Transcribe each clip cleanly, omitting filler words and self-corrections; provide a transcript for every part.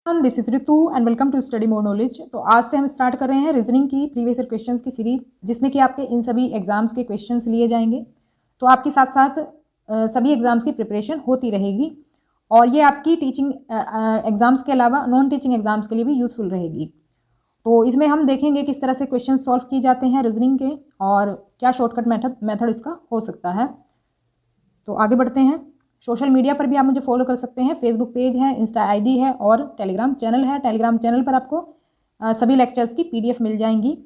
This is Ritu and welcome to study more knowledge. तो आज से हम स्टार्ट कर रहे हैं रीजनिंग की प्रीवियस ईयर क्वेश्चंस की सीरीज, जिसमें कि आपके इन सभी एग्जाम्स के क्वेश्चंस लिए जाएंगे। तो आपके साथ साथ सभी एग्जाम्स की प्रिपरेशन होती रहेगी और ये आपकी टीचिंग एग्जाम्स के अलावा नॉन टीचिंग एग्जाम्स के लिए भी यूज़फुल रहेगी। तो इसमें हम देखेंगे किस तरह से क्वेश्चन सॉल्व किए जाते हैं रीजनिंग के और क्या शॉर्टकट मेथड इसका हो सकता है। तो आगे बढ़ते हैं। सोशल मीडिया पर भी आप मुझे फॉलो कर सकते हैं। फेसबुक पेज है, इंस्टा आईडी है और टेलीग्राम चैनल है। टेलीग्राम चैनल पर आपको सभी लेक्चर्स की पीडीएफ मिल जाएंगी।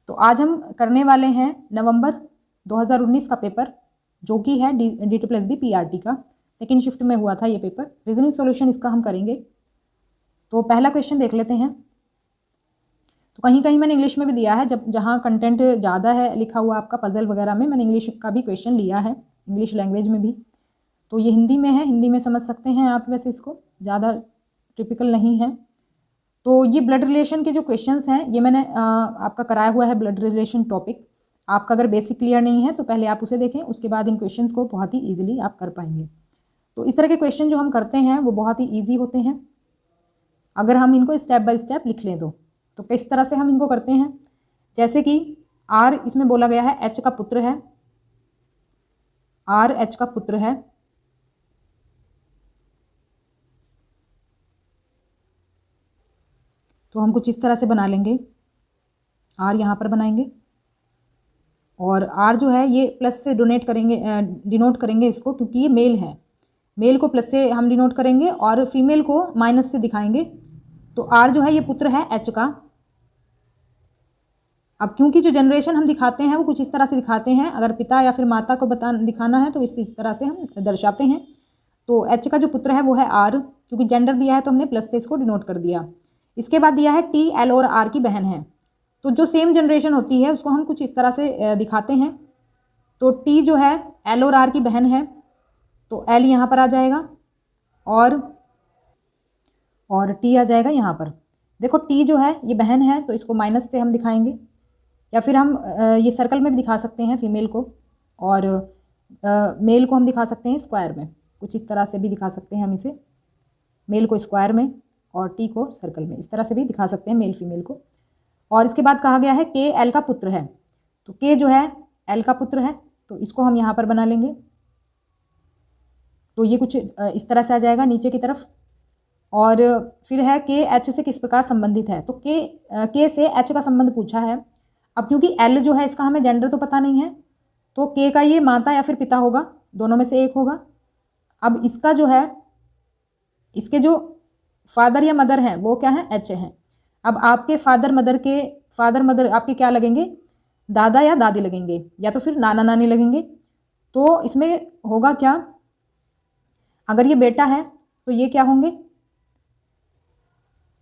तो आज हम करने वाले हैं नवंबर 2019 का पेपर, जो कि है DT+B PRT का सेकेंड शिफ्ट में हुआ था ये पेपर। रीजनिंग सॉल्यूशन इसका हम करेंगे। तो पहला क्वेश्चन देख लेते हैं। तो कहीं कहीं मैंने इंग्लिश में भी दिया है, जब जहाँ कंटेंट ज़्यादा है लिखा हुआ आपका पजल वगैरह में, मैंने इंग्लिश का भी क्वेश्चन लिया है, इंग्लिश लैंग्वेज में भी। तो ये हिंदी में है, हिंदी में समझ सकते हैं आप, वैसे इसको ज़्यादा टिपिकल नहीं है। तो ये ब्लड रिलेशन के जो क्वेश्चंस हैं ये मैंने आपका कराया हुआ है ब्लड रिलेशन टॉपिक। आपका अगर बेसिक क्लियर नहीं है तो पहले आप उसे देखें, उसके बाद इन क्वेश्चंस को बहुत ही ईजिली आप कर पाएंगे। तो इस तरह के क्वेश्चन जो हम करते हैं वो बहुत ही ईजी होते हैं अगर हम इनको स्टेप बाय स्टेप लिख लें तो किस तरह से हम इनको करते हैं। जैसे कि आर इसमें बोला गया है एच का पुत्र है, आर एच का पुत्र है। तो हम कुछ इस तरह से बना लेंगे, आर यहाँ पर बनाएंगे और आर जो है ये प्लस से डिनोट करेंगे इसको, क्योंकि ये मेल है। मेल को प्लस से हम डिनोट करेंगे और फीमेल को माइनस से दिखाएंगे। तो आर जो है ये पुत्र है एच का। अब क्योंकि जो जनरेशन हम दिखाते हैं वो कुछ इस तरह से दिखाते हैं, अगर पिता या फिर माता को दिखाना है तो इस तरह से हम दर्शाते हैं। तो एच का जो पुत्र है वो है आर, क्योंकि जेंडर दिया है तो हमने प्लस से इसको डिनोट कर दिया। इसके बाद दिया है टी एल और आर की बहन है। तो जो सेम जनरेशन होती है उसको हम कुछ इस तरह से दिखाते हैं। तो टी जो है एल और आर की बहन है, तो एल यहाँ पर आ जाएगा और टी आ जाएगा यहाँ पर। देखो टी जो है ये बहन है तो इसको माइनस से हम दिखाएंगे, या फिर हम ये सर्कल में भी दिखा सकते हैं फीमेल को, और मेल को हम दिखा सकते हैं स्क्वायर में। कुछ इस तरह से भी दिखा सकते हैं हम इसे, मेल को स्क्वायर में और टी को सर्कल में, इस तरह से भी दिखा सकते हैं मेल फीमेल को। और इसके बाद कहा गया है के एल का पुत्र है। तो के जो है एल का पुत्र है, तो इसको हम यहाँ पर बना लेंगे। तो ये कुछ इस तरह से आ जाएगा नीचे की तरफ। और फिर है के एच से किस प्रकार संबंधित है। तो के से एच का संबंध पूछा है। अब क्योंकि एल जो है इसका हमें जेंडर तो पता नहीं है, तो के का ये माता या फिर पिता होगा, दोनों में से एक होगा। अब इसका जो है, इसके जो फादर या मदर हैं वो क्या है, एच हैं। अब आपके फादर मदर आपके क्या लगेंगे, दादा या दादी लगेंगे, या तो फिर नाना नानी लगेंगे। तो इसमें होगा क्या, अगर ये बेटा है तो ये क्या होंगे,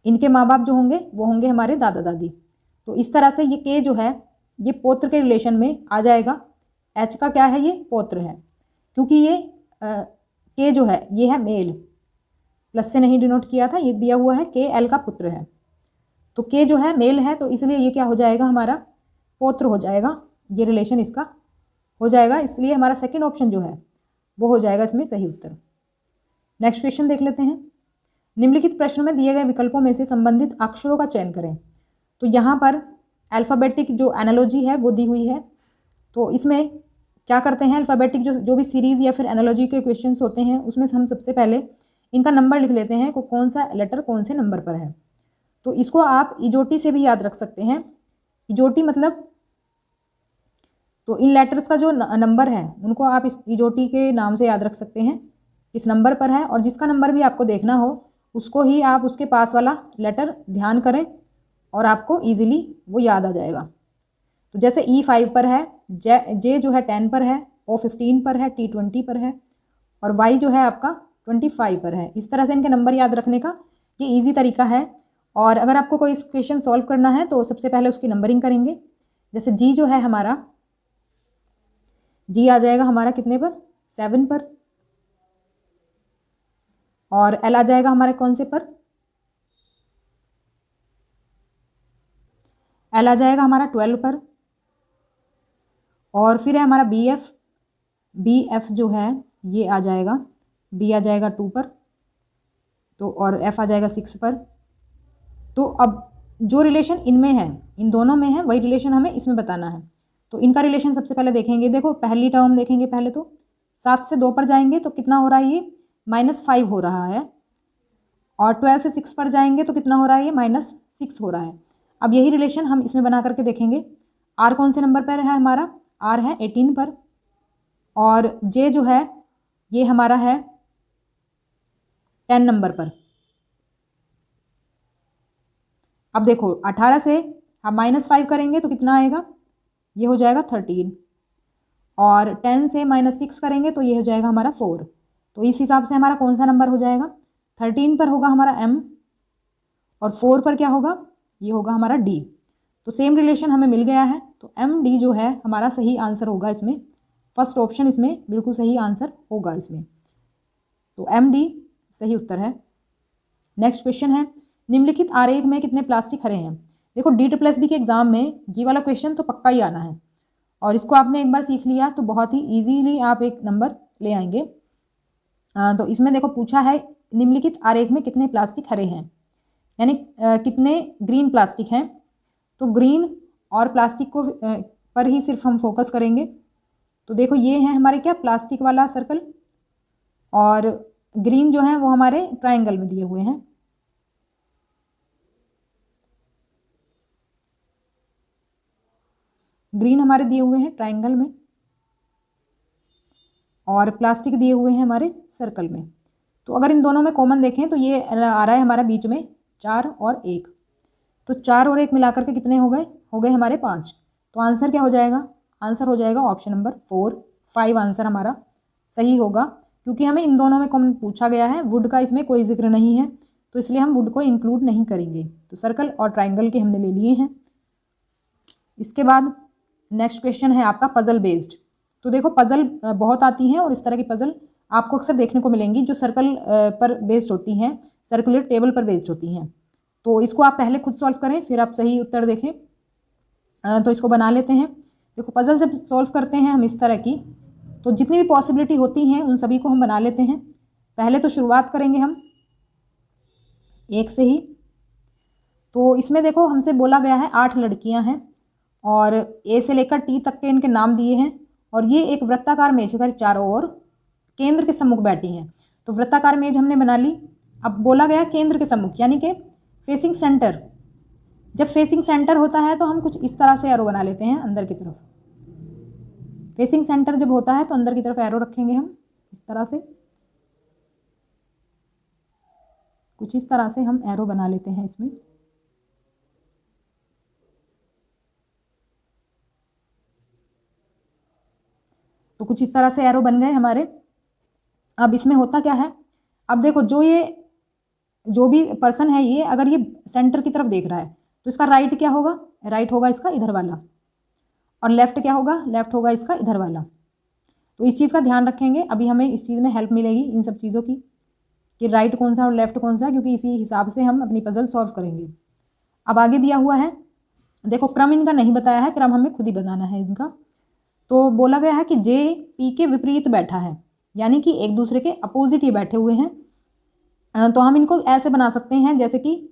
इनके माँ बाप जो होंगे वो होंगे हमारे दादा दादी। तो इस तरह से ये के जो है ये पौत्र के रिलेशन में आ जाएगा। एच का क्या है, ये पौत्र है, क्योंकि ये के जो है ये है मेल, प्लस से नहीं डिनोट किया था, ये दिया हुआ है के एल का पुत्र है। तो के जो है मेल है, तो इसलिए ये क्या हो जाएगा, हमारा पौत्र हो जाएगा, ये रिलेशन इसका हो जाएगा। इसलिए हमारा सेकंड ऑप्शन जो है वो हो जाएगा इसमें सही उत्तर। नेक्स्ट क्वेश्चन देख लेते हैं। निम्नलिखित प्रश्नों में दिए गए विकल्पों में से संबंधित अक्षरों का चयन करें। तो यहाँ पर अल्फ़ाबेटिक जो एनालॉजी है वो दी हुई है। तो इसमें क्या करते हैं, अल्फ़ाबेटिक जो भी सीरीज़ या फिर एनालॉजी के क्वेश्चंस होते हैं उसमें हम सबसे पहले इनका नंबर लिख लेते हैं, कौन सा लेटर कौन से नंबर पर है। तो इसको आप इजोटी से भी याद रख सकते हैं। इजोटी मतलब, तो इन लेटर्स का जो नंबर है उनको आप इस इजोटी के नाम से याद रख सकते हैं, इस नंबर पर है। और जिसका नंबर भी आपको देखना हो उसको ही आप उसके पास वाला लेटर ध्यान करें और आपको ईजिली वो याद आ जाएगा। तो जैसे E5 पर है, जे जो है 10 पर है, O15 पर है, T20 पर है और Y जो है आपका 25 पर है। इस तरह से इनके नंबर याद रखने का ये ईजी तरीका है। और अगर आपको कोई क्वेश्चन सॉल्व करना है तो सबसे पहले उसकी नंबरिंग करेंगे। जैसे जी जो है हमारा, जी आ जाएगा हमारा कितने पर, 7 पर। और एल आ जाएगा हमारे कौन से पर, एल आ जाएगा हमारा 12 पर। और फिर है हमारा बी एफ जो है ये आ जाएगा, बी आ जाएगा 2 पर। तो और f आ जाएगा 6 पर। तो अब जो रिलेशन इनमें है, इन दोनों में है, वही रिलेशन हमें इसमें बताना है। तो इनका रिलेशन सबसे पहले देखेंगे। देखो पहली टर्म देखेंगे पहले, तो 7 से 2 पर जाएंगे तो कितना हो रहा है, ये -5 हो रहा है। और 12 से 6 पर जाएंगे तो कितना हो रहा है, ये -6 हो रहा है। अब यही रिलेशन हम इसमें बना करके देखेंगे। r कौन से नंबर पर है हमारा, r है 18 पर, और j जो है ये हमारा है 10 नंबर पर। अब देखो 18 से हम -5 करेंगे तो कितना आएगा, ये हो जाएगा 13, और 10 से -6 करेंगे तो ये हो जाएगा हमारा 4। तो इस हिसाब से हमारा कौन सा नंबर हो जाएगा, 13 पर होगा हमारा m, और 4 पर क्या होगा, ये होगा हमारा d। तो सेम रिलेशन हमें मिल गया है। तो एम डी जो है हमारा सही आंसर होगा इसमें, फर्स्ट ऑप्शन इसमें बिल्कुल सही आंसर होगा इसमें। तो एम डी सही उत्तर है। नेक्स्ट क्वेश्चन है, निम्नलिखित आरेख में कितने प्लास्टिक हरे हैं। देखो D2+B के एग्जाम में ये वाला क्वेश्चन तो पक्का ही आना है, और इसको आपने एक बार सीख लिया तो बहुत ही इजीली आप एक नंबर ले आएंगे। तो इसमें देखो पूछा है निम्नलिखित आरेख में कितने प्लास्टिक हरे हैं, यानी कितने ग्रीन प्लास्टिक हैं। तो ग्रीन और प्लास्टिक को पर ही सिर्फ हम फोकस करेंगे। तो देखो ये है हमारे क्या, प्लास्टिक वाला सर्कल, और ग्रीन जो है वो हमारे ट्रायंगल में दिए हुए हैं। ग्रीन हमारे दिए हुए हैं ट्रायंगल में, और प्लास्टिक दिए हुए हैं हमारे सर्कल में। तो अगर इन दोनों में कॉमन देखें तो ये आ रहा है हमारा बीच में 4 और 1। तो 4 और 1 मिलाकर के कितने हो गए हमारे 5। तो आंसर क्या हो जाएगा, आंसर हो जाएगा ऑप्शन नंबर 4, 5 आंसर हमारा सही होगा, क्योंकि हमें इन दोनों में कॉमन पूछा गया है। वुड का इसमें कोई जिक्र नहीं है, तो इसलिए हम वुड को इंक्लूड नहीं करेंगे। तो सर्कल और ट्राइंगल के हमने ले लिए हैं। इसके बाद नेक्स्ट क्वेश्चन है आपका पजल बेस्ड। तो देखो पजल बहुत आती हैं, और इस तरह की पजल आपको अक्सर देखने को मिलेंगी जो सर्कल पर बेस्ड होती हैं, सर्कुलर टेबल पर बेस्ड होती हैं। तो इसको आप पहले खुद सॉल्व करें, फिर आप सही उत्तर देखें। तो इसको बना लेते हैं। देखो पजल जब सॉल्व करते हैं हम इस तरह की, तो जितनी भी पॉसिबिलिटी होती हैं उन सभी को हम बना लेते हैं। पहले तो शुरुआत करेंगे हम 1 से ही। तो इसमें देखो हमसे बोला गया है 8 लड़कियां हैं, और ए से लेकर टी तक के इनके नाम दिए हैं, और ये एक वृत्ताकार मेज पर चारों ओर केंद्र के सम्मुख बैठी हैं। तो वृत्ताकार मेज हमने बना ली। अब बोला गया केंद्र के सम्मुख, यानी कि फेसिंग सेंटर। जब फेसिंग सेंटर होता है तो हम कुछ इस तरह से एरो बना लेते हैं अंदर की तरफ। फेसिंग सेंटर जब होता है तो अंदर की तरफ एरो रखेंगे हम इस तरह से, कुछ इस तरह से हम एरो बना लेते हैं इसमें। तो कुछ इस तरह से एरो बन गए हमारे। अब इसमें होता क्या है, अब देखो जो भी पर्सन है ये, अगर ये सेंटर की तरफ देख रहा है तो इसका राइट क्या होगा, राइट होगा इसका इधर वाला, और लेफ्ट क्या होगा, लेफ्ट होगा इसका इधर वाला। तो इस चीज़ का ध्यान रखेंगे। अभी हमें इस चीज़ में हेल्प मिलेगी इन सब चीज़ों की, कि राइट कौन सा और लेफ्ट कौन सा, क्योंकि इसी हिसाब से हम अपनी पजल सॉल्व करेंगे। अब आगे दिया हुआ है, देखो क्रम इनका नहीं बताया है, क्रम हमें खुद ही बताना है इनका। तो बोला गया है कि जे पी के विपरीत बैठा है, यानी कि एक दूसरे के अपोजिट ये बैठे हुए हैं। तो हम इनको ऐसे बना सकते हैं, जैसे कि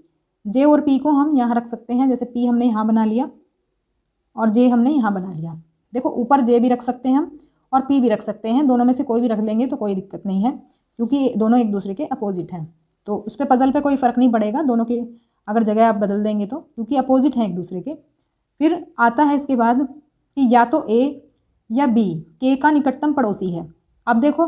जे और पी को हम यहाँ रख सकते हैं, जैसे पी हमने यहाँ बना लिया और जे हमने यहाँ बना लिया। देखो ऊपर जे भी रख सकते हैं हम और पी भी रख सकते हैं, दोनों में से कोई भी रख लेंगे तो कोई दिक्कत नहीं है, क्योंकि दोनों एक दूसरे के अपोजिट हैं। तो उस पर पजल पे कोई फ़र्क नहीं पड़ेगा, दोनों की अगर जगह आप बदल देंगे तो, क्योंकि अपोजिट हैं एक दूसरे के। फिर आता है इसके बाद कि या तो ए या बी के का निकटतम पड़ोसी है। अब देखो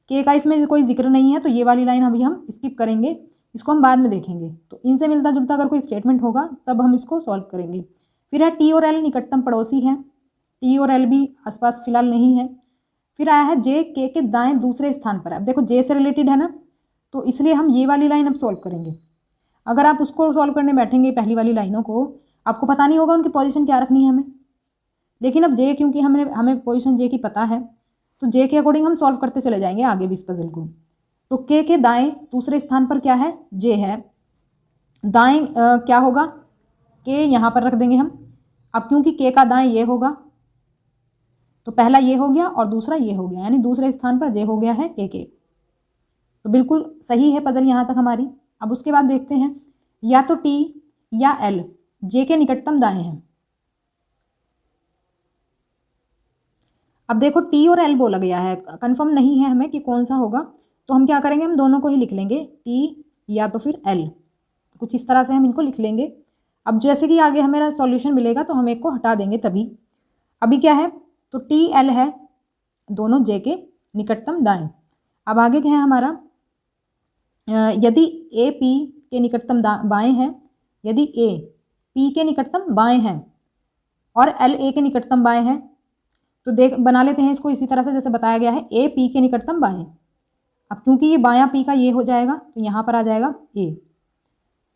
के का इसमें कोई जिक्र नहीं है, तो ये वाली लाइन अभी हम स्किप करेंगे, इसको हम बाद में देखेंगे। तो इनसे मिलता जुलता अगर कोई स्टेटमेंट होगा तब हम इसको सॉल्व करेंगे। फिर है टी और एल निकटतम पड़ोसी हैं, टी और एल भी आसपास फिलहाल नहीं है। फिर आया है जे के दाएं दूसरे स्थान पर है। अब देखो जे से रिलेटेड है ना, तो इसलिए हम ये वाली लाइन अब सॉल्व करेंगे। अगर आप उसको सॉल्व करने बैठेंगे पहली वाली लाइनों को, आपको पता नहीं होगा उनकी पोजीशन क्या रखनी है हमें। लेकिन अब जे, क्योंकि हमें पोजीशन जे की पता है, तो जे के अकॉर्डिंग हम सॉल्व करते चले जाएंगे आगे भी इस पजल को। तो के दाएं दूसरे स्थान पर क्या है, जे है। दाएं क्या होगा, के यहाँ पर रख देंगे हम। अब क्योंकि के का दाएं ये होगा, तो पहला ये हो गया और दूसरा ये हो गया, यानी दूसरे स्थान पर जे हो गया है के। तो बिल्कुल सही है पजल यहाँ तक हमारी। अब उसके बाद देखते हैं, या तो टी या एल जे के निकटतम दाएं हैं। अब देखो टी और एल बोला गया है, कंफर्म नहीं है हमें कि कौन सा होगा, तो हम क्या करेंगे, हम दोनों को ही लिख लेंगे, टी या तो फिर एल, कुछ इस तरह से हम इनको लिख लेंगे। अब जैसे कि आगे हमें सॉल्यूशन मिलेगा तो हम एक को हटा देंगे तभी। अभी क्या है, तो टी एल है, दोनों जे के निकटतम दाएं। अब आगे क्या है हमारा, यदि ए पी के निकटतम बाएं हैं, यदि ए पी के निकटतम बाएं हैं और एल ए के निकटतम बाएं हैं, तो देख बना लेते हैं इसको इसी तरह से जैसे बताया गया है, ए पी के निकटतम बाएं। अब क्योंकि ये बायां पी का ये हो जाएगा तो यहाँ पर आ जाएगा ए,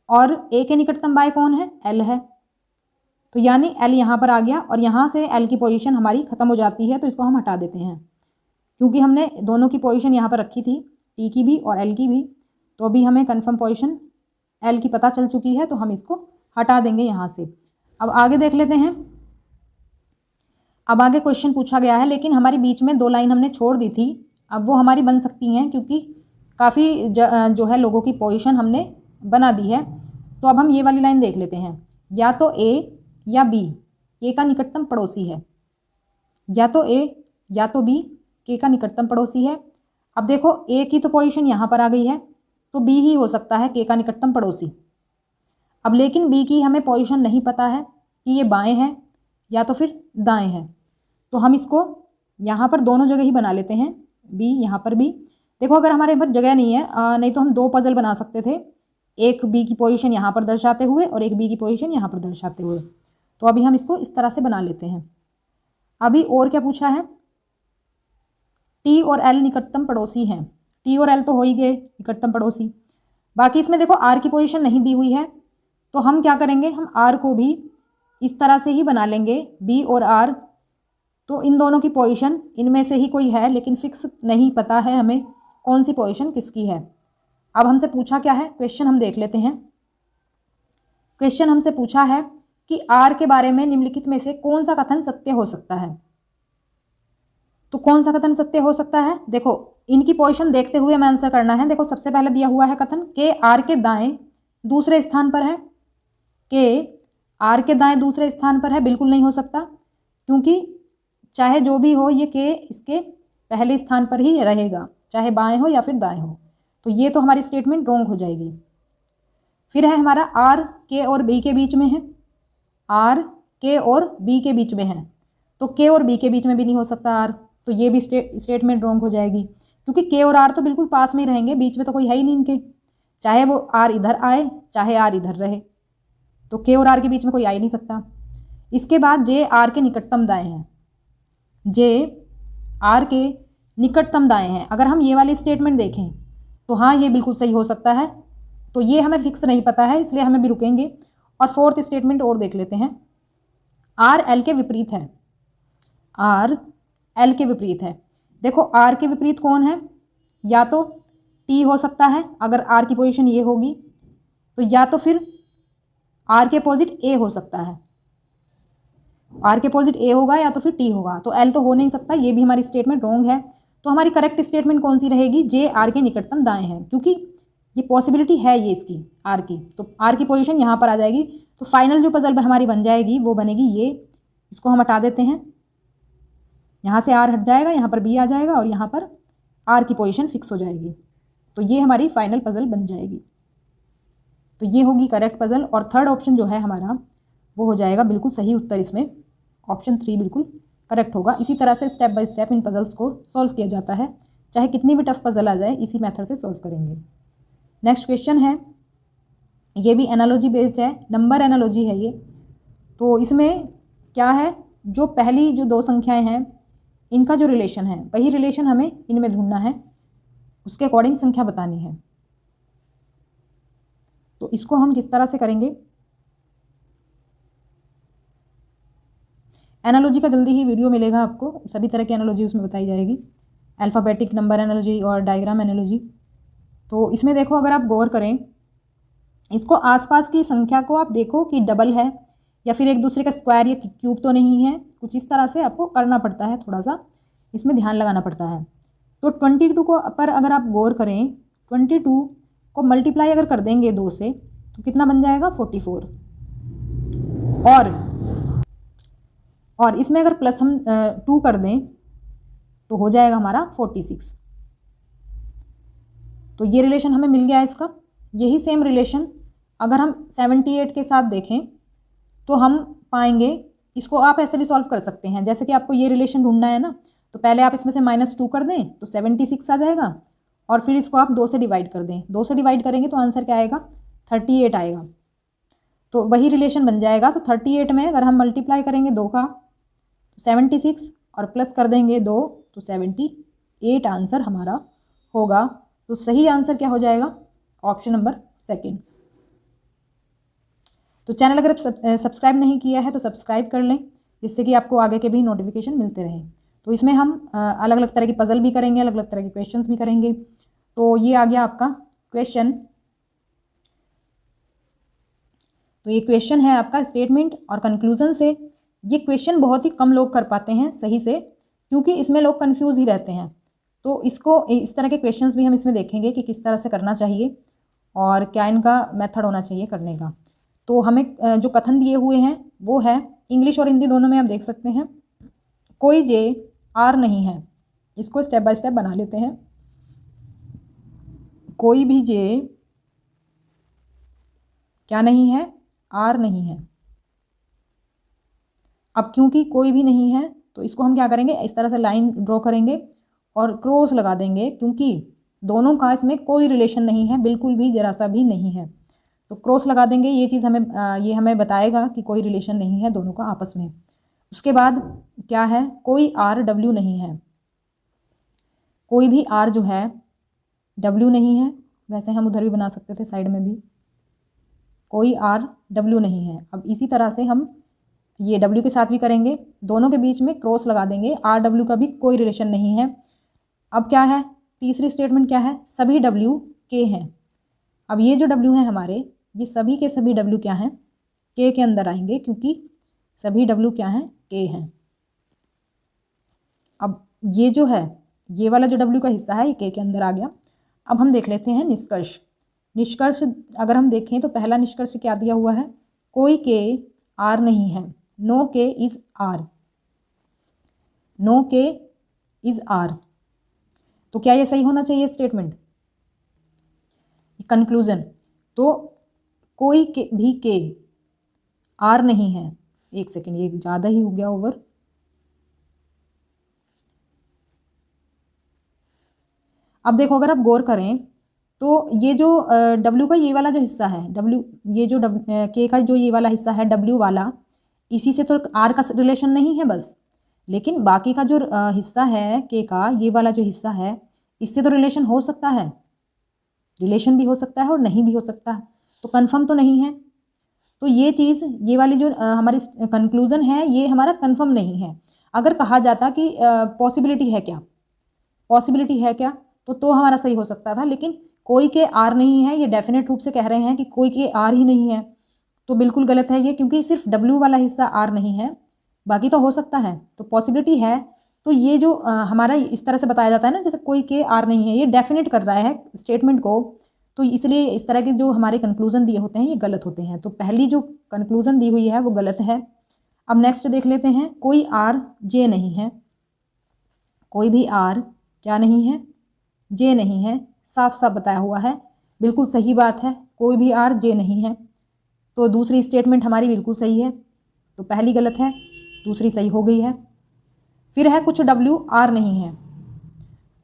और ए के निकटतम बाएं कौन है, एल है, तो यानी एल यहाँ पर आ गया और यहाँ से एल की पोजीशन हमारी खत्म हो जाती है, तो इसको हम हटा देते हैं क्योंकि हमने दोनों की पोजीशन यहाँ पर रखी थी, टी की भी और एल की भी, तो अभी हमें कंफर्म पोजीशन एल की पता चल चुकी है, तो हम इसको हटा देंगे यहाँ से। अब आगे देख लेते हैं। अब आगे क्वेश्चन पूछा गया है, लेकिन हमारी बीच में 2 लाइन हमने छोड़ दी थी, अब वो हमारी बन सकती हैं क्योंकि काफ़ी जो है लोगों की पोजीशन हमने बना दी है। तो अब हम ये वाली लाइन देख लेते हैं, या तो ए या बी के का निकटतम पड़ोसी है, या तो ए या तो बी के का निकटतम पड़ोसी है। अब देखो ए की तो पोजीशन यहाँ पर आ गई है, तो बी ही हो सकता है के का निकटतम पड़ोसी। अब लेकिन बी की हमें पोजीशन नहीं पता है कि ये बाएं हैं या तो फिर दाएं हैं, तो हम इसको यहाँ पर दोनों जगह ही बना लेते हैं, बी यहाँ पर भी। देखो अगर हमारे पर जगह नहीं है, नहीं तो हम 2 पजल बना सकते थे, एक बी की पोजीशन यहाँ पर दर्शाते हुए और एक बी की पोजीशन यहाँ पर दर्शाते हुए। तो अभी हम इसको इस तरह से बना लेते हैं। अभी और क्या पूछा है, टी और एल निकटतम पड़ोसी हैं, टी और एल तो हो ही गए निकटतम पड़ोसी, बाकी इसमें देखो आर की पोजीशन नहीं दी हुई है, तो हम क्या करेंगे, हम आर को भी इस तरह से ही बना लेंगे, बी और आर, तो इन दोनों की पोजीशन इनमें से ही कोई है, लेकिन फिक्स नहीं पता है हमें कौन सी पोजीशन किसकी है। अब हमसे पूछा क्या है, क्वेश्चन हम देख लेते हैं। क्वेश्चन हमसे पूछा है कि आर के बारे में निम्नलिखित में से कौन सा कथन सत्य हो सकता है। तो कौन सा कथन सत्य हो सकता है, देखो इनकी पोजीशन देखते हुए हमें आंसर करना है। देखो सबसे पहले दिया हुआ है कथन के आर के दाएं दूसरे स्थान पर है, के आर के दाएं दूसरे स्थान पर है, बिल्कुल नहीं हो सकता, क्योंकि चाहे जो भी हो ये के इसके पहले स्थान पर ही रहेगा, चाहे बाएं हो या फिर दाएं हो, तो ये तो हमारी स्टेटमेंट रॉन्ग हो जाएगी। फिर है हमारा आर के और बी के बीच में है, आर के और बी के बीच में है, तो के और बी के बीच में भी नहीं हो सकता आर, तो ये भी स्टेटमेंट रॉन्ग हो जाएगी, क्योंकि के और आर तो बिल्कुल पास में ही रहेंगे, बीच में तो कोई है ही नहीं इनके, चाहे वो आर इधर आए चाहे आर इधर रहे, तो के और आर के बीच में कोई आ ही नहीं सकता। इसके बाद जे आर के निकटतम दाएं हैं, जे आर के निकटतम दाएं हैं, अगर हम ये वाली स्टेटमेंट देखें तो हाँ ये बिल्कुल सही हो सकता है, तो ये हमें फिक्स नहीं पता है इसलिए हमें भी रुकेंगे। और 4th स्टेटमेंट और देख लेते हैं, आर एल के विपरीत है, आर एल के विपरीत है। देखो आर के विपरीत कौन है, या तो टी हो सकता है, अगर आर की पोजीशन ये होगी, तो या तो फिर आर के अपोजिट ए हो सकता है, आर के अपोजिट ए होगा या तो फिर टी होगा, तो एल तो हो नहीं सकता, ये भी हमारी स्टेटमेंट रॉन्ग है। तो हमारी करेक्ट स्टेटमेंट कौन सी रहेगी, जे आर के निकटतम दाएं हैं, क्योंकि ये पॉसिबिलिटी है ये इसकी आर की, तो आर की पोजीशन यहाँ पर आ जाएगी। तो फाइनल जो पजल हमारी बन जाएगी वो बनेगी ये, इसको हम हटा देते हैं, यहाँ से आर हट जाएगा, यहाँ पर बी आ जाएगा और यहाँ पर आर की पोजीशन फिक्स हो जाएगी, तो ये हमारी फाइनल पजल बन जाएगी। तो ये होगी करेक्ट पजल, और 3rd ऑप्शन जो है हमारा वो हो जाएगा बिल्कुल सही उत्तर, इसमें ऑप्शन 3 बिल्कुल करेक्ट होगा। इसी तरह से step by step in puzzles को सॉल्व किया जाता है, चाहे कितनी भी टफ पजल आ जाए इसी मेथड से सॉल्व करेंगे। नेक्स्ट क्वेश्चन है, ये भी एनालॉजी बेस्ड है, नंबर एनालॉजी है ये। तो इसमें क्या है, जो पहली जो 2 संख्याएं हैं इनका जो रिलेशन है वही रिलेशन हमें इनमें ढूंढना है, उसके अकॉर्डिंग संख्या बतानी है। तो इसको हम किस तरह से करेंगे, एनालॉजी का जल्दी ही वीडियो मिलेगा आपको, सभी तरह की एनालॉजी उसमें बताई जाएगी, अल्फ़ाबेटिक नंबर एनालॉजी और डायग्राम एनालॉजी। तो इसमें देखो अगर आप गौर करें, इसको आसपास की संख्या को आप देखो कि डबल है या फिर एक दूसरे का स्क्वायर या क्यूब तो नहीं है, कुछ इस तरह से आपको करना पड़ता है, थोड़ा सा इसमें ध्यान लगाना पड़ता है। तो 22 को पर अगर आप गौर करें, 22 को मल्टीप्लाई अगर कर देंगे 2 से तो कितना बन जाएगा 44। और इसमें अगर प्लस हम 2 कर दें तो हो जाएगा हमारा 46। तो ये रिलेशन हमें मिल गया है इसका। यही सेम रिलेशन अगर हम 78 के साथ देखें तो हम पाएंगे, इसको आप ऐसे भी सॉल्व कर सकते हैं। जैसे कि आपको ये रिलेशन ढूंढना है ना, तो पहले आप इसमें से -2 कर दें तो 76 आ जाएगा, और फिर इसको आप 2 से डिवाइड कर दें। 2 से डिवाइड करेंगे तो आंसर क्या आएगा 38 आएगा। तो वही रिलेशन बन जाएगा। तो 38 में अगर हम मल्टीप्लाई करेंगे 2 का तो 76 और प्लस कर देंगे 2 तो 78 आंसर हमारा होगा। तो सही आंसर क्या हो जाएगा, ऑप्शन नंबर 2। तो चैनल अगर सब्सक्राइब नहीं किया है तो सब्सक्राइब कर लें, जिससे कि आपको आगे के भी नोटिफिकेशन मिलते रहें। तो इसमें हम अलग अलग तरह की पजल भी करेंगे, अलग अलग तरह के क्वेश्चंस भी करेंगे। तो ये आ गया आपका क्वेश्चन। तो ये क्वेश्चन है आपका स्टेटमेंट और कंक्लूजन से। ये क्वेश्चन बहुत ही कम लोग कर पाते हैं सही से, क्योंकि इसमें लोग कंफ्यूज ही रहते हैं। तो इसको इस तरह के क्वेश्चंस भी हम इसमें देखेंगे कि किस तरह से करना चाहिए और क्या इनका मेथड होना चाहिए करने का। तो हमें जो कथन दिए हुए हैं वो है, इंग्लिश और हिंदी दोनों में आप देख सकते हैं। कोई जे आर नहीं है, इसको स्टेप बाय स्टेप बना लेते हैं। कोई भी जे क्या नहीं है, आर नहीं है। अब क्योंकि कोई भी नहीं है तो इसको हम क्या करेंगे, इस तरह से लाइन ड्रॉ करेंगे और क्रॉस लगा देंगे, क्योंकि दोनों का इसमें कोई रिलेशन नहीं है, बिल्कुल भी जरा सा भी नहीं है। तो क्रॉस लगा देंगे, ये चीज़ हमें बताएगा कि कोई रिलेशन नहीं है दोनों का आपस में। उसके बाद क्या है, कोई आर डब्ल्यू नहीं है। कोई भी आर जो है डब्ल्यू नहीं है। वैसे हम उधर भी बना सकते थे साइड में भी, कोई आर डब्ल्यू नहीं है। अब इसी तरह से हम ये डब्ल्यू के साथ भी करेंगे, दोनों के बीच में क्रॉस लगा देंगे, आर डब्ल्यू का भी कोई रिलेशन नहीं है। अब क्या है, तीसरी स्टेटमेंट क्या है, सभी डब्ल्यू के हैं। अब ये जो डब्ल्यू हैं हमारे, ये सभी के सभी डब्ल्यू क्या हैं, के अंदर आएंगे, क्योंकि सभी डब्ल्यू क्या हैं, के हैं। अब ये जो है, ये वाला जो डब्ल्यू का हिस्सा है ये के अंदर आ गया। अब हम देख लेते हैं निष्कर्ष। निष्कर्ष अगर हम देखें तो पहला निष्कर्ष क्या दिया हुआ है, कोई के आर नहीं है। नो के इज आर, नो के इज आर। तो क्या ये सही होना चाहिए स्टेटमेंट, कंक्लूजन। तो कोई के भी के आर नहीं है। एक सेकेंड, ये ज़्यादा ही हो गया ओवर। अब देखो, अगर आप गौर करें तो ये जो डब्ल्यू का ये वाला जो हिस्सा है, डब्ल्यू ये जो के का जो ये वाला हिस्सा है डब्ल्यू वाला, इसी से तो आर का रिलेशन नहीं है बस, लेकिन बाकी का जो हिस्सा है के का, ये वाला जो हिस्सा है, इससे तो रिलेशन हो सकता है, रिलेशन भी हो सकता है और नहीं भी हो सकता है। तो कंफर्म तो नहीं है। तो ये चीज़, ये वाली जो हमारी कंक्लूजन है, ये हमारा कंफर्म नहीं है। अगर कहा जाता कि पॉसिबिलिटी है क्या, पॉसिबिलिटी है क्या, तो हमारा सही हो सकता था। लेकिन कोई के आर नहीं है, ये डेफिनेट रूप से कह रहे हैं कि कोई के आर ही नहीं है, तो बिल्कुल गलत है ये, क्योंकि सिर्फ डब्ल्यू वाला हिस्सा आर नहीं है, बाकी तो हो सकता है। तो पॉसिबिलिटी है। तो ये जो हमारा इस तरह से बताया जाता है ना, जैसे कोई के आर नहीं है, ये डेफिनेट कर रहा है स्टेटमेंट को, तो इसलिए इस तरह के जो हमारे कंक्लूजन दिए होते हैं ये गलत होते हैं। तो पहली जो कंक्लूजन दी हुई है वो गलत है। अब नेक्स्ट देख लेते हैं, कोई आर जे नहीं है। कोई भी आर क्या नहीं है, जे नहीं है। साफ साफ बताया हुआ है, बिल्कुल सही बात है, कोई भी आर जे नहीं है। तो दूसरी स्टेटमेंट हमारी बिल्कुल सही है। तो पहली गलत है, दूसरी सही हो गई है। फिर है कुछ डब्ल्यू आर नहीं है।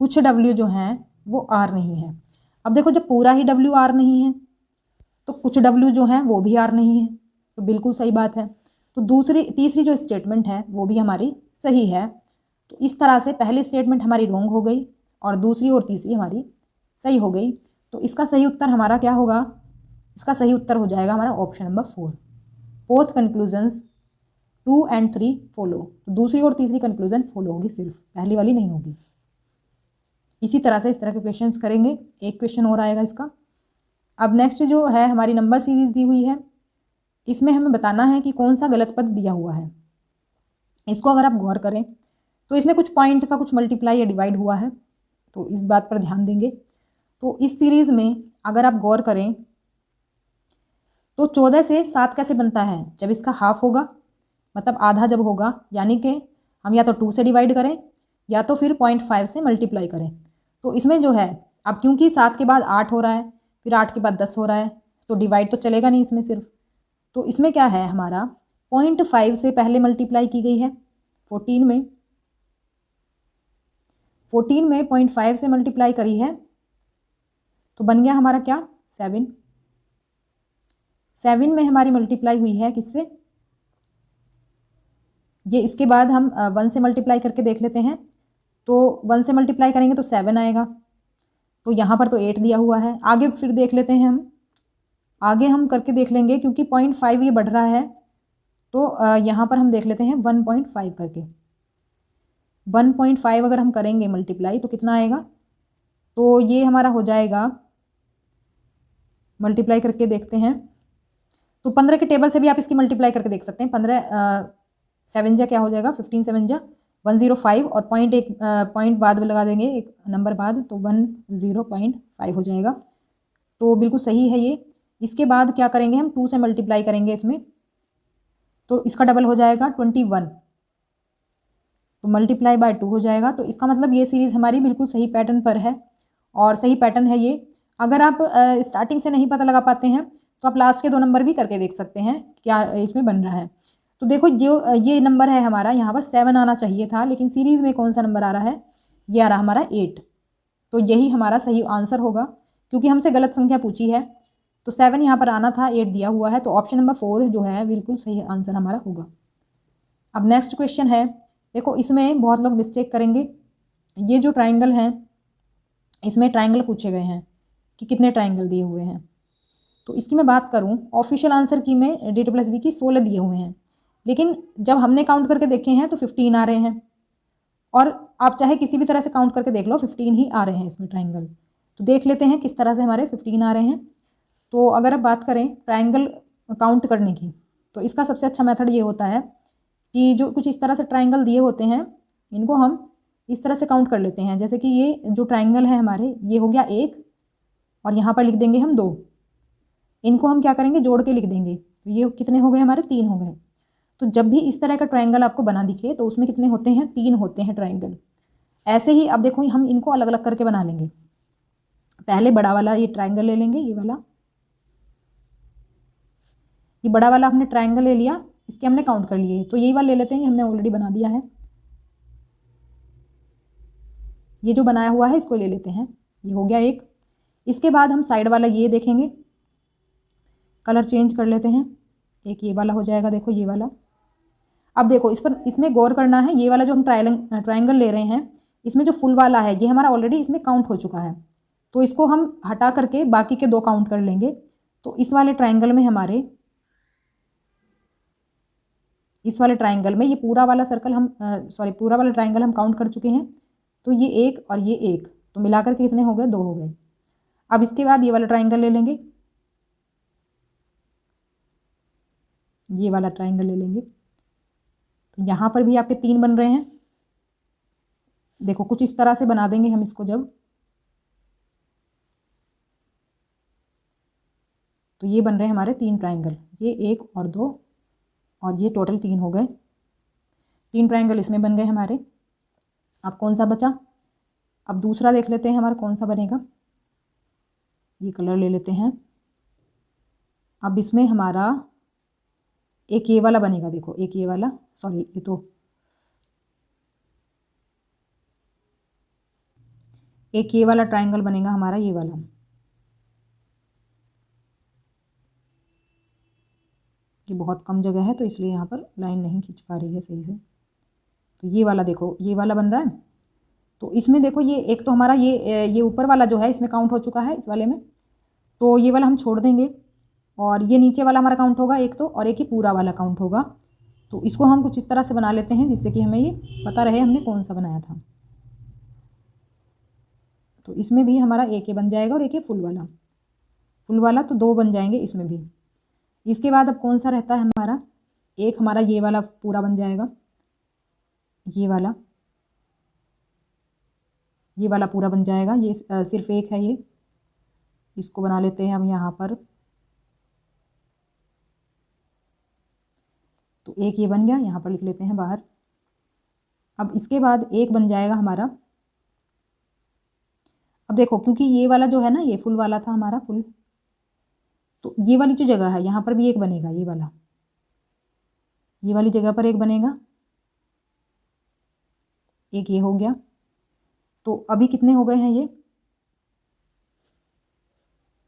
कुछ डब्ल्यू जो हैं वो आर नहीं है। अब देखो, जब पूरा ही डब्ल्यू आर नहीं है तो कुछ डब्ल्यू जो हैं वो भी आर नहीं है, तो बिल्कुल सही बात है। तो तीसरी जो स्टेटमेंट है वो भी हमारी सही है। तो इस तरह से पहली स्टेटमेंट हमारी रॉन्ग हो गई और दूसरी और तीसरी हमारी सही हो गई। तो इसका सही उत्तर हमारा क्या होगा, इसका सही उत्तर हो जाएगा हमारा option number 4। Both conclusions 2 and 3 follow. तो दूसरी और तीसरी कंक्लूजन फॉलो होगी, सिर्फ पहली वाली नहीं होगी। इसी तरह से इस तरह के क्वेश्चंस करेंगे। एक क्वेश्चन और आएगा इसका। अब नेक्स्ट जो है हमारी नंबर सीरीज दी हुई है, इसमें हमें बताना है कि कौन सा गलत पद दिया हुआ है। इसको अगर आप गौर करें तो इसमें कुछ पॉइंट का कुछ मल्टीप्लाई या डिवाइड हुआ है, तो इस बात पर ध्यान देंगे। तो इस सीरीज़ में अगर आप गौर करें तो 14 से 7 कैसे बनता है, जब इसका हाफ होगा, मतलब आधा जब होगा, यानी कि हम या तो 2 से डिवाइड करें या तो फिर 0.5 से मल्टीप्लाई करें। तो इसमें जो है, अब क्योंकि 7 के बाद 8 हो रहा है, फिर 8 के बाद 10 हो रहा है, तो डिवाइड तो चलेगा नहीं इसमें सिर्फ। तो इसमें क्या है हमारा, 0.5 से पहले मल्टीप्लाई की गई है 14 में, 14 में 0.5 से मल्टीप्लाई करी है, तो बन गया हमारा क्या, 7। 7 में हमारी मल्टीप्लाई हुई है किससे, ये इसके बाद हम 1 से मल्टीप्लाई करके देख लेते हैं। तो 1 से मल्टीप्लाई करेंगे तो 7 आएगा, तो यहाँ पर तो 8 दिया हुआ है। आगे फिर देख लेते हैं हम, आगे हम करके देख लेंगे, क्योंकि 0.5 ये बढ़ रहा है, तो यहाँ पर हम देख लेते हैं 1.5 करके। 1.5 अगर हम करेंगे मल्टीप्लाई तो कितना आएगा, तो ये हमारा हो जाएगा, मल्टीप्लाई करके देखते हैं तो 15 के टेबल से भी आप इसकी मल्टीप्लाई करके देख सकते हैं। 15 7 जा क्या हो जाएगा, 15 7 जा 105, और पॉइंट एक पॉइंट बाद में लगा देंगे, एक नंबर बाद, तो 10.5 हो जाएगा। तो बिल्कुल सही है ये। इसके बाद क्या करेंगे हम, 2 से मल्टीप्लाई करेंगे इसमें, तो इसका डबल हो जाएगा 21, तो मल्टीप्लाई बाय 2 हो जाएगा। तो इसका मतलब ये सीरीज़ हमारी बिल्कुल सही पैटर्न पर है, और सही पैटर्न है ये। अगर आप स्टार्टिंग से नहीं पता लगा पाते हैं तो आप लास्ट के 2 नंबर भी करके देख सकते हैं क्या इसमें बन रहा है। तो देखो जो ये नंबर है हमारा, यहाँ पर 7 आना चाहिए था, लेकिन सीरीज़ में कौन सा नंबर आ रहा है, ये आ रहा हमारा 8। तो यही हमारा सही आंसर होगा, क्योंकि हमसे गलत संख्या पूछी है, तो 7 यहाँ पर आना था, 8 दिया हुआ है, तो ऑप्शन नंबर 4 जो है बिल्कुल सही आंसर हमारा होगा। अब नेक्स्ट क्वेश्चन है, देखो इसमें बहुत लोग मिस्टेक करेंगे। ये जो ट्राइंगल है, इसमें ट्राइंगल पूछे गए हैं कि कितने ट्राइंगल दिए हुए हैं। तो इसकी मैं बात करूं, ऑफिशियल आंसर की में डी प्लस बी की 16 दिए हुए हैं, लेकिन जब हमने काउंट करके देखे हैं तो 15 आ रहे हैं, और आप चाहे किसी भी तरह से काउंट करके देख लो, 15 ही आ रहे हैं इसमें ट्राइंगल। तो देख लेते हैं किस तरह से हमारे 15 आ रहे हैं। तो अगर आप बात करें ट्राइंगल काउंट करने की, तो इसका सबसे अच्छा मेथड ये होता है कि जो कुछ इस तरह से ट्राइंगल दिए होते हैं, इनको हम इस तरह से काउंट कर लेते हैं। जैसे कि ये जो ट्राइंगल है हमारे, ये हो गया 1, और यहाँ पर लिख देंगे हम 2। इनको हम क्या करेंगे, जोड़ के लिख देंगे, तो ये कितने हो गए हमारे, 3 हो गए। तो जब भी इस तरह का ट्राइंगल आपको बना दिखे तो उसमें कितने होते हैं, 3 होते हैं ट्राइंगल। ऐसे ही अब देखो हम इनको अलग अलग करके बना लेंगे। पहले बड़ा वाला ये ट्राइंगल ले लेंगे, ये वाला, ये बड़ा वाला हमने ट्राइंगल ले लिया, इसके हमने काउंट कर लिए। तो यही वाला ले लेते हैं, हमने ऑलरेडी बना दिया है। ये जो बनाया हुआ है इसको ले लेते हैं, ये हो गया 1। इसके बाद हम साइड वाला ये देखेंगे, कलर चेंज कर लेते हैं, एक ये वाला हो जाएगा, देखो ये वाला। अब देखो इस पर, इसमें गौर करना है, ये वाला जो हम ट्राइंगल ले रहे हैं, इसमें जो फुल वाला है ये हमारा ऑलरेडी इसमें काउंट हो चुका है, तो इसको हम हटा करके बाकी के 2 काउंट कर लेंगे। तो इस वाले ट्राइंगल में हमारे, इस वाले ट्राइंगल में ये पूरा वाला सर्कल हम पूरा वाला ट्राइंगल हम काउंट कर चुके हैं। तो ये 1 और ये 1, तो मिलाकर के कितने हो गए, 2 हो गए। अब इसके बाद ये वाला ट्राइंगल ले लेंगे, ये वाला ट्राइंगल ले लेंगे, तो यहाँ पर भी आपके 3 बन रहे हैं। देखो कुछ इस तरह से बना देंगे हम इसको जब, तो ये बन रहे हैं हमारे 3 ट्राइंगल, ये 1 और 2, और ये टोटल 3 हो गए। 3 ट्राइंगल इसमें बन गए हमारे। अब कौन सा बचा, अब दूसरा देख लेते हैं हमारा कौन सा बनेगा। ये कलर ले लेते हैं। अब इसमें हमारा एक ये वाला बनेगा, देखो एक ये वाला, सॉरी ये तो एक ये वाला ट्राइंगल बनेगा हमारा, ये वाला। ये बहुत कम जगह है तो इसलिए यहाँ पर लाइन नहीं खींच पा रही है सही से। तो ये वाला देखो, ये वाला बन रहा है। तो इसमें देखो ये एक तो हमारा ये ऊपर वाला जो है इसमें काउंट हो चुका है इस वाले में, तो ये वाला हम छोड़ देंगे, और ये नीचे वाला हमारा काउंट होगा एक तो, और एक ही पूरा वाला काउंट होगा। तो इसको हम कुछ इस तरह से बना लेते हैं जिससे कि हमें ये पता रहे हमने कौन सा बनाया था। तो इसमें भी हमारा एक ही बन जाएगा, और एक ही फुल वाला तो 2 बन जाएंगे इसमें भी। इसके बाद अब कौन सा रहता है हमारा, एक हमारा ये वाला पूरा बन जाएगा, ये वाला पूरा बन जाएगा, ये सिर्फ एक है ये। इसको बना लेते हैं हम यहाँ पर। तो एक ये बन गया, यहाँ पर लिख लेते हैं बाहर। अब इसके बाद एक बन जाएगा हमारा, अब देखो क्योंकि ये वाला जो है ना ये फुल वाला था हमारा फुल, तो ये वाली जो जगह है यहाँ पर भी एक बनेगा, ये वाला, ये वाली जगह पर एक बनेगा, एक ये हो गया। तो अभी कितने हो गए हैं ये,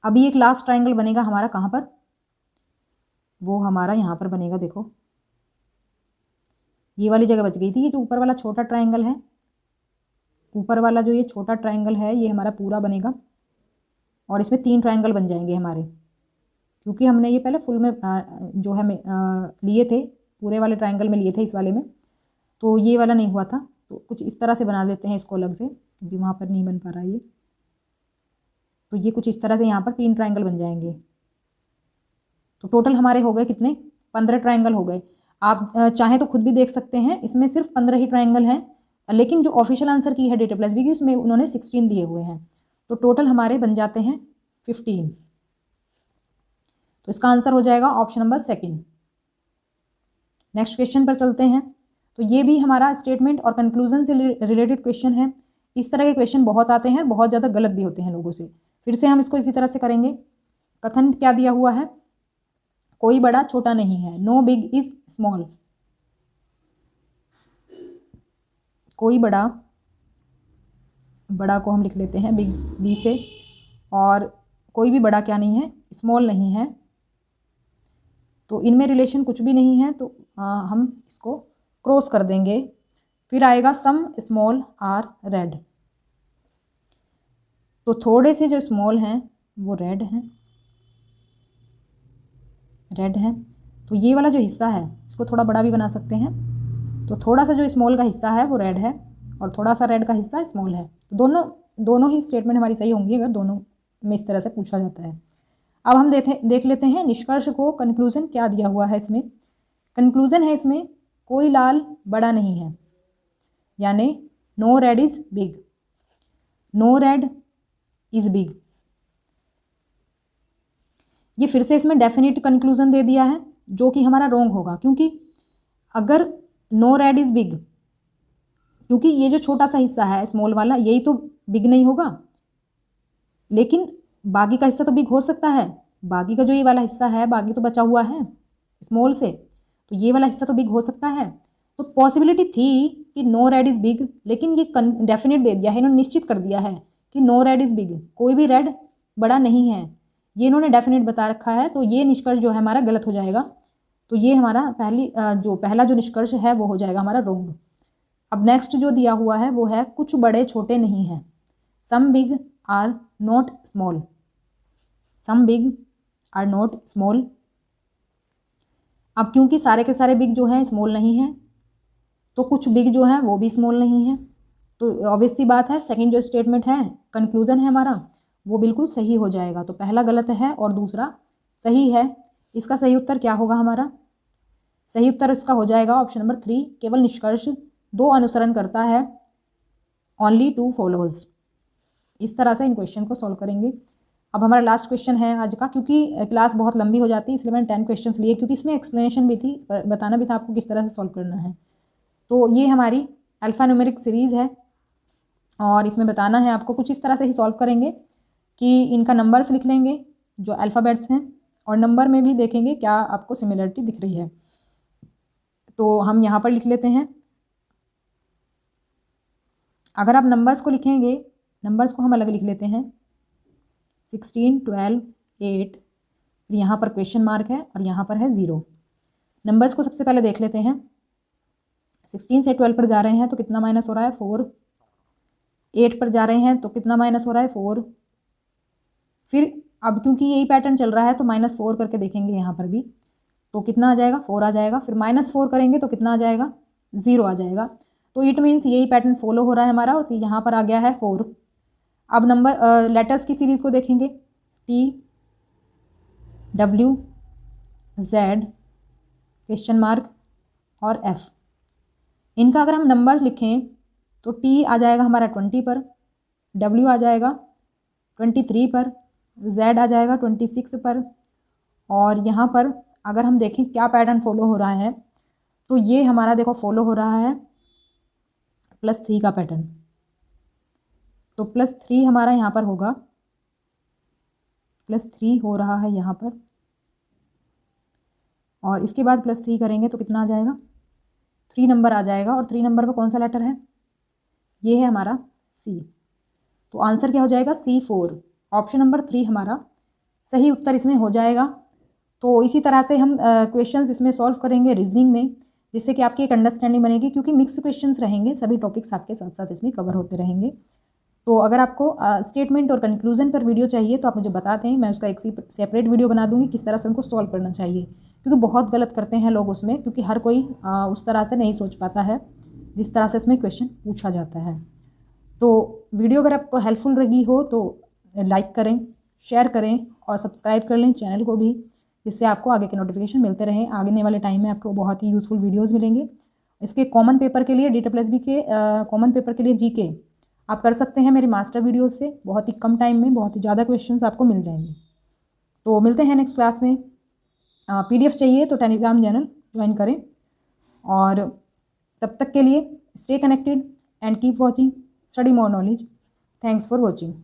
अभी एक लास्ट ट्रायंगल बनेगा हमारा कहाँ पर, वो हमारा यहाँ पर बनेगा। देखो ये वाली जगह बच गई थी, ये जो ऊपर वाला छोटा ट्रायंगल है, ऊपर वाला जो ये छोटा ट्रायंगल है ये हमारा पूरा बनेगा और इसमें 3 ट्रायंगल बन जाएंगे हमारे, क्योंकि हमने ये पहले फुल में जो है लिए थे, पूरे वाले ट्रायंगल में लिए थे इस वाले में, तो ये वाला नहीं हुआ था। तो कुछ इस तरह से बना लेते हैं इसको अलग से, क्योंकि वहाँ पर नहीं बन पा रहा ये। तो ये कुछ इस तरह से यहाँ पर 3 ट्रायंगल बन जाएंगे। तो टोटल हमारे हो गए कितने, 15 ट्रायंगल हो गए। आप चाहें तो खुद भी देख सकते हैं, इसमें सिर्फ 15 ही ट्रायंगल हैं, लेकिन जो ऑफिशियल आंसर की है डेटा प्लस बी की उसमें उन्होंने 16 दिए हुए हैं। तो टोटल हमारे बन जाते हैं 15। तो इसका आंसर हो जाएगा option number second. Next question पर चलते हैं। तो ये भी हमारा स्टेटमेंट और कंक्लूजन से रिलेटेड क्वेश्चन है। इस तरह के क्वेश्चन बहुत आते हैं, बहुत ज़्यादा गलत भी होते हैं लोगों से। फिर से हम इसको इसी तरह से करेंगे। कथन क्या दिया हुआ है, कोई बड़ा छोटा नहीं है, नो बिग इज स्मॉल। कोई बड़ा, बड़ा को हम लिख लेते हैं बिग बी से, और कोई भी बड़ा क्या नहीं है, स्मॉल नहीं है। तो इनमें रिलेशन कुछ भी नहीं है, तो हम इसको क्रॉस कर देंगे। फिर आएगा सम स्मॉल आर रेड। तो थोड़े से जो स्मॉल हैं वो रेड हैं, रेड है। तो ये वाला जो हिस्सा है इसको थोड़ा बड़ा भी बना सकते हैं। तो थोड़ा सा जो स्मॉल का हिस्सा है वो रेड है और थोड़ा सा रेड का हिस्सा स्मॉल है। तो दोनों ही स्टेटमेंट हमारी सही होंगी अगर दोनों में इस तरह से पूछा जाता है। अब हम देख लेते हैं निष्कर्ष को, कंक्लूजन क्या दिया हुआ है इसमें। कंक्लूजन है इसमें कोई लाल बड़ा नहीं है, यानी no red is big, no red is big. ये फिर से इसमें डेफिनेट कंक्लूजन दे दिया है, जो कि हमारा रॉन्ग होगा, क्योंकि अगर नो रेड इज बिग, क्योंकि ये जो छोटा सा हिस्सा है स्मॉल वाला यही तो बिग नहीं होगा, लेकिन बाकी का हिस्सा तो बिग हो सकता है। बाकी का जो ये वाला हिस्सा है बाकी तो बचा हुआ है स्मॉल से, तो ये वाला हिस्सा तो बिग हो सकता है। तो पॉसिबिलिटी थी कि नो रेड इज बिग, लेकिन ये डेफिनेट दे दिया है, इन्होंने निश्चित कर दिया है कि नो रेड इज बिग, कोई भी रेड बड़ा नहीं है, ये इन्होंने डेफिनेट बता रखा है। तो ये निष्कर्ष जो है हमारा गलत हो जाएगा। तो ये हमारा पहला जो निष्कर्ष है वो हो जाएगा हमारा रॉन्ग। अब नेक्स्ट जो दिया हुआ है वो है कुछ बड़े छोटे नहीं हैं, some big are not small, some big are not small. अब क्योंकि सारे के सारे बिग जो हैं स्मॉल नहीं हैं, तो कुछ बिग जो हैं वो भी स्मॉल नहीं है। तो ऑब्वियस सी बात है सेकंड जो स्टेटमेंट है, कंक्लूजन है हमारा, वो बिल्कुल सही हो जाएगा। तो पहला गलत है और दूसरा सही है। इसका सही उत्तर क्या होगा हमारा, सही उत्तर इसका हो जाएगा ऑप्शन नंबर 3, केवल निष्कर्ष 2 अनुसरण करता है, ओनली 2 फॉलोज। इस तरह से इन क्वेश्चन को सॉल्व करेंगे। अब हमारा लास्ट क्वेश्चन है आज का, क्योंकि क्लास बहुत लंबी हो जाती है इसलिए मैंने 10 क्वेश्चन लिए, क्योंकि इसमें एक्सप्लेनेशन भी थी, बताना भी था आपको किस तरह से सॉल्व करना है। तो ये हमारी अल्फ़ा न्यूमेरिक सीरीज़ है और इसमें बताना है आपको, कुछ इस तरह से ही सॉल्व करेंगे कि इनका नंबर्स लिख लेंगे जो अल्फ़ाबेट्स हैं, और नंबर में भी देखेंगे क्या आपको सिमिलरिटी दिख रही है। तो हम यहाँ पर लिख लेते हैं। अगर आप नंबर्स को लिखेंगे, नंबर्स को हम अलग लिख लेते हैं, 16, 12, 8, फिर यहाँ पर क्वेश्चन मार्क है और यहाँ पर है 0। नंबर्स को सबसे पहले देख लेते हैं। 16 से 12 पर जा रहे हैं तो कितना माइनस हो रहा है, 4। 8 पर जा रहे हैं तो कितना माइनस हो रहा है, 4। फिर अब क्योंकि यही पैटर्न चल रहा है तो -4 करके देखेंगे यहाँ पर भी, तो कितना आ जाएगा, 4 आ जाएगा। फिर -4 करेंगे तो कितना आ जाएगा, 0 आ जाएगा। तो इट मीन्स यही पैटर्न फॉलो हो रहा है हमारा, और यहाँ पर आ गया है 4। अब नंबर लेटर्स की सीरीज़ को देखेंगे, T, W, Z, question mark और F। इनका अगर हम नंबर लिखें तो T आ जाएगा हमारा 20 पर, W आ जाएगा 23 पर, Z आ जाएगा 26 पर। और यहाँ पर अगर हम देखें क्या पैटर्न फॉलो हो रहा है, तो ये हमारा देखो फॉलो हो रहा है +3 का पैटर्न। तो +3 हमारा यहाँ पर होगा, +3 हो रहा है यहाँ पर, और इसके बाद +3 करेंगे तो कितना आ जाएगा, 3 नंबर आ जाएगा। और 3 नंबर पर कौन सा लेटर है, ये है हमारा C। तो आंसर क्या हो जाएगा, C4। ऑप्शन नंबर 3 हमारा सही उत्तर इसमें हो जाएगा। तो इसी तरह से हम क्वेश्चंस इसमें सॉल्व करेंगे रीजनिंग में, जिससे कि आपकी एक अंडरस्टैंडिंग बनेगी, क्योंकि मिक्स क्वेश्चंस रहेंगे, सभी टॉपिक्स आपके साथ साथ इसमें कवर होते रहेंगे। तो अगर आपको स्टेटमेंट और कंक्लूजन पर वीडियो चाहिए तो आप मुझे बता दें, मैं उसका एक सेपरेट वीडियो बना दूंगी किस तरह से उनको सॉल्व करना चाहिए, क्योंकि बहुत गलत करते हैं लोग उसमें, क्योंकि हर कोई उस तरह से नहीं सोच पाता है जिस तरह से इसमें क्वेश्चन पूछा जाता है। तो वीडियो अगर आपको हेल्पफुल लगी हो तो लाइक करें, शेयर करें और सब्सक्राइब कर लें चैनल को भी, जिससे आपको आगे के नोटिफिकेशन मिलते रहें। आगे वाले टाइम में आपको बहुत ही यूज़फुल वीडियोज़ मिलेंगे। इसके कॉमन पेपर के लिए DSSB के कॉमन पेपर के लिए GK आप कर सकते हैं मेरे मास्टर वीडियोज़ से, बहुत ही कम टाइम में बहुत ही ज़्यादा क्वेश्चंस आपको मिल जाएंगे। तो मिलते हैं नेक्स्ट क्लास में। PDF चाहिए तो टेलीग्राम चैनल ज्वाइन करें, और तब तक के लिए stay connected and keep watching study more knowledge. Thanks for watching.